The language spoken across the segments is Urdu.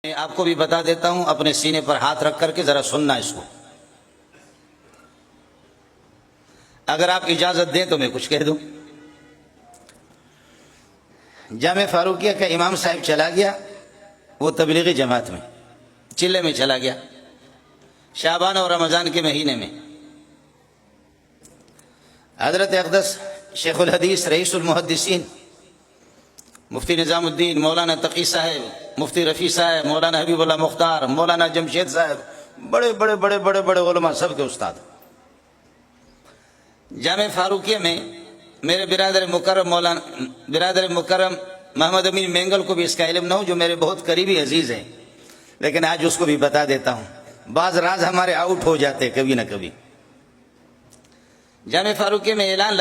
میں آپ کو بھی بتا دیتا ہوں، اپنے سینے پر ہاتھ رکھ کر کے ذرا سننا اس کو. اگر آپ اجازت دیں تو میں کچھ کہہ دوں. جامع فاروقیہ کا امام صاحب چلا گیا، وہ تبلیغی جماعت میں چلے میں چلا گیا شعبان اور رمضان کے مہینے میں. حضرت اقدس شیخ الحدیث رئیس المحدثین مفتی نظام الدین مولانا تقی صاحب، مفتی رفیع صاحب، مولانا حبیب اللہ مختار، مولانا جمشید صاحب، بڑے بڑے بڑے بڑے بڑے علماء سب کے استاد. جامع فاروقیہ میں میرے برادر مکرم محمد امین مینگل کو بھی اس کا علم نہ ہو، جو میرے بہت قریبی عزیز ہیں، لیکن آج اس کو بھی بتا دیتا ہوں. بعض راز ہمارے آؤٹ ہو جاتے کبھی نہ کبھی. جامع فاروقیہ میں اعلان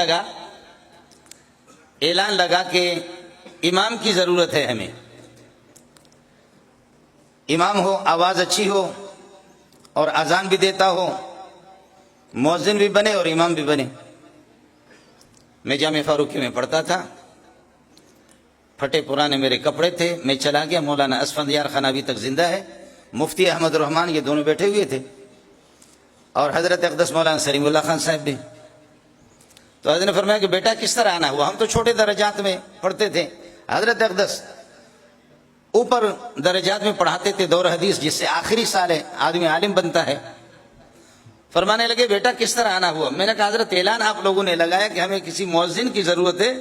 لگا کہ امام کی ضرورت ہے ہمیں. امام ہو، آواز اچھی ہو اور اذان بھی دیتا ہو، مؤذن بھی بنے اور امام بھی بنے. میں جامع فاروقیہ میں پڑھتا تھا، پھٹے پرانے میرے کپڑے تھے. میں چلا گیا. مولانا اسفندیار خان ابھی تک زندہ ہے، مفتی احمد الرحمان یہ دونوں بیٹھے ہوئے تھے، اور حضرت اقدس مولانا سلیم اللہ خان صاحب بھی. تو حضرت نے فرمایا کہ بیٹا کس طرح آنا ہوا؟ ہم تو چھوٹے درجات میں پڑھتے تھے. حضرت اقدس اوپر درجات میں پڑھاتے تھے دور حدیث، جس سے آخری سال ہے آدمی عالم بنتا ہے. فرمانے لگے بیٹا کس طرح آنا ہوا؟ میں نے کہا حضرت اعلان آپ لوگوں نے لگایا کہ ہمیں کسی مؤذن کی ضرورت ہے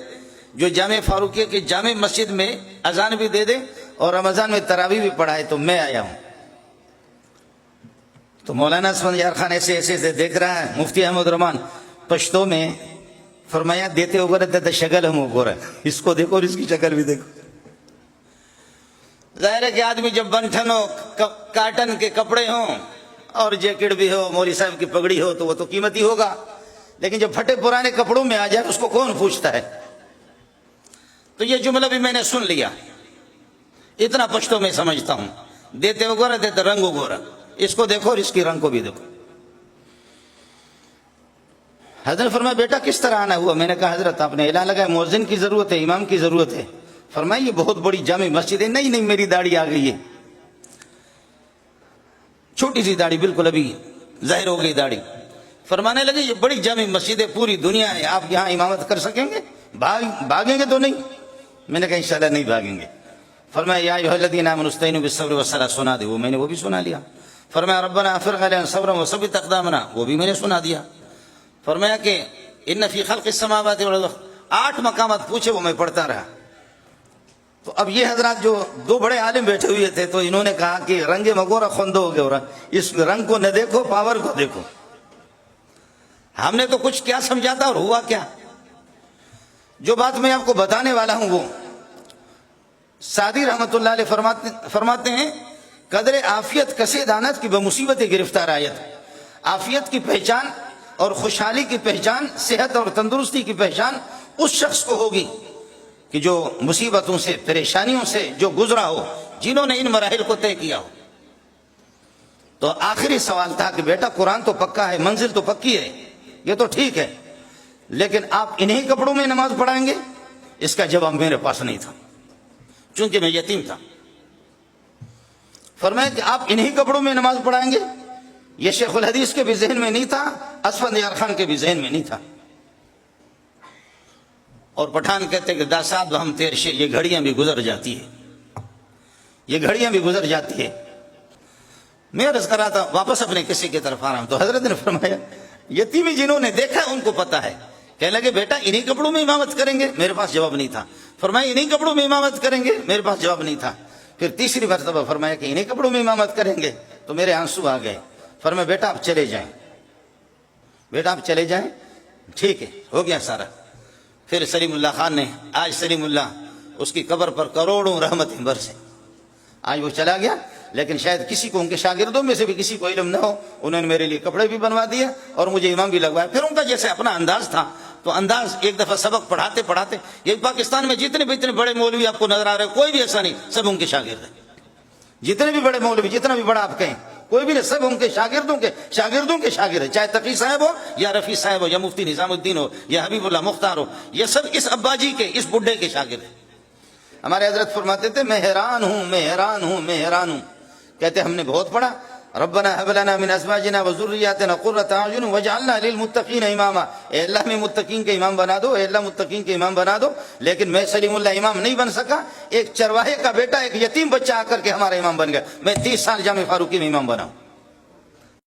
جو جامع فاروقیہ کی جامع مسجد میں اذان بھی دے دے اور رمضان میں تراویح بھی پڑھائے، تو میں آیا ہوں. تو مولانا اسفندیار خان ایسے ایسے دیکھ رہا ہے. مفتی احمد الرحمان پشتو میں فرمایا دیتے ہو گرے شکل ہم ہو گورا، اس کو دیکھو اور اس کی شکل بھی دیکھو. ظاہر ہے کہ آدمی جب بنٹھن ہو، کاٹن کے کپڑے ہوں اور جیکٹ بھی ہو، مولوی صاحب کی پگڑی ہو، تو وہ تو قیمتی ہوگا. لیکن جب پھٹے پرانے کپڑوں میں آ جائے اس کو کون پوچھتا ہے؟ تو یہ جملہ بھی میں نے سن لیا. اتنا پشتو میں سمجھتا ہوں. دیتے ہو گورا، دیتے رنگ ہو گورا، اس کو دیکھو اور اس کی رنگ کو بھی دیکھو. حضرت نے فرمایا بیٹا کس طرح آنا ہوا؟ میں نے کہا حضرت آپ نے اعلان لگایا مؤذن کی ضرورت ہے، امام کی ضرورت ہے. فرمایا یہ بہت بڑی جامع مسجد ہے. نہیں میری داڑھی آ گئی ہے، چھوٹی سی داڑھی، بالکل ابھی ظاہر ہو گئی داڑھی. فرمانے لگے یہ بڑی جامع مسجد ہے، پوری دنیا ہے، آپ یہاں امامت کر سکیں گے؟ بھاگیں گے تو نہیں؟ میں نے کہا انشاءاللہ نہیں بھاگیں گے. فرمایا یا ایھا الذین آمنوا استعینوا بالصبر والصلاۃ، سنا دے، وہ میں نے وہ بھی سنا لیا. فرمایا ربنا افرغ علینا صبرا وثبت اقدامنا، وہ بھی میں نے سنا دیا. فرمایا کہ ان فی خلق السماوات والارض، 8 مقامات پوچھے، وہ میں پڑھتا رہا. تو اب یہ حضرات جو 2 بڑے عالم بیٹھے ہوئے تھے، تو انہوں نے کہا کہ رنگ مگورا خندو ہو گیا، اس رنگ کو نہ دیکھو، پاور کو دیکھو. ہم نے تو کچھ کیا سمجھا تھا اور ہوا کیا. جو بات میں آپ کو بتانے والا ہوں وہ سعدی رحمت اللہ علیہ فرماتے ہیں قدر عافیت کسے دانت کی بمصیبت گرفتار آیت. عافیت کی پہچان اور خوشحالی کی پہچان، صحت اور تندرستی کی پہچان اس شخص کو ہوگی کہ جو مصیبتوں سے، پریشانیوں سے جو گزرا ہو، جنہوں نے ان مراحل کو طے کیا ہو. تو آخری سوال تھا کہ بیٹا قرآن تو پکا ہے، منزل تو پکی ہے، یہ تو ٹھیک ہے، لیکن آپ انہی کپڑوں میں نماز پڑھائیں گے؟ اس کا جواب میرے پاس نہیں تھا، چونکہ میں یتیم تھا. فرمایا کہ آپ انہی کپڑوں میں نماز پڑھائیں گے؟ یہ شیخ الحدیث کے بھی ذہن میں نہیں تھا، اسفندیار خان کے بھی ذہن میں نہیں تھا. اور پٹھان کہتے کہ داساد ہم تیرشے، یہ گھڑیاں بھی گزر جاتی ہے، یہ گھڑیاں بھی گزر جاتی ہے. میں عرض کر رہا تھا واپس اپنے کسی کی طرف آ رہا ہوں، تو حضرت نے فرمایا یتیمی جنہوں نے دیکھا ان کو پتا ہے. کہنے لگے بیٹا انہی کپڑوں میں امامت کریں گے؟ میرے پاس جواب نہیں تھا. فرمایا انہی کپڑوں میں امامت کریں گے؟ میرے پاس جواب نہیں تھا. پھر تیسری مرتبہ فرمایا کہ انہی کپڑوں میں امامت کریں گے؟ تو میرے آنسو آ گئے. فرمایا بیٹا آپ چلے جائیں، بیٹا آپ چلے جائیں. ٹھیک ہے، ہو گیا سارا. پھر سلیم اللہ خان نے، آج سلیم اللہ اس کی قبر پر کروڑوں رحمتیں برسیں. آج وہ چلا گیا، لیکن شاید کسی کو، ان کے شاگردوں میں سے بھی کسی کو علم نہ ہو، انہوں نے میرے لیے کپڑے بھی بنوا دیے اور مجھے امام بھی لگوایا. پھر ان کا جیسے اپنا انداز تھا، تو انداز ایک دفعہ سبق پڑھاتے پڑھاتے، یہ پاکستان میں جتنے بھی اتنے بڑے مولوی آپ کو نظر آ رہے ہیں، کوئی بھی ایسا نہیں، سب ان کے شاگرد ہیں. جتنے بھی بڑے مولوی، جتنا بھی بڑا آپ کہیں، کوئی بھی نہیں، سب ان کے شاگردوں کے شاگرد ہیں. چاہے تقی صاحب ہو یا رفیع صاحب ہو یا مفتی نظام الدین ہو یا حبیب اللہ مختار ہو، یہ سب اس ابا جی کے، اس بڈھے کے شاگرد ہیں. ہمارے حضرت فرماتے تھے میں حیران ہوں میں حیران ہوں میں حیران ہوں. کہتے ہم نے بہت پڑھا ربنا هب لنا من ازواجنا وذرياتنا قرة اعين واجعلنا للمتقين اماما. اے اللہ میں متقین کے امام بنا دو, اے اللہ متقین کے امام بنا دو. لیکن میں سلیم اللہ امام نہیں بن سکا, ایک چرواہے کا بیٹا ایک یتیم بچہ آ کر کے ہمارا امام بن گیا. میں 30 سال جامع فاروقی میں امام بنا ہوں.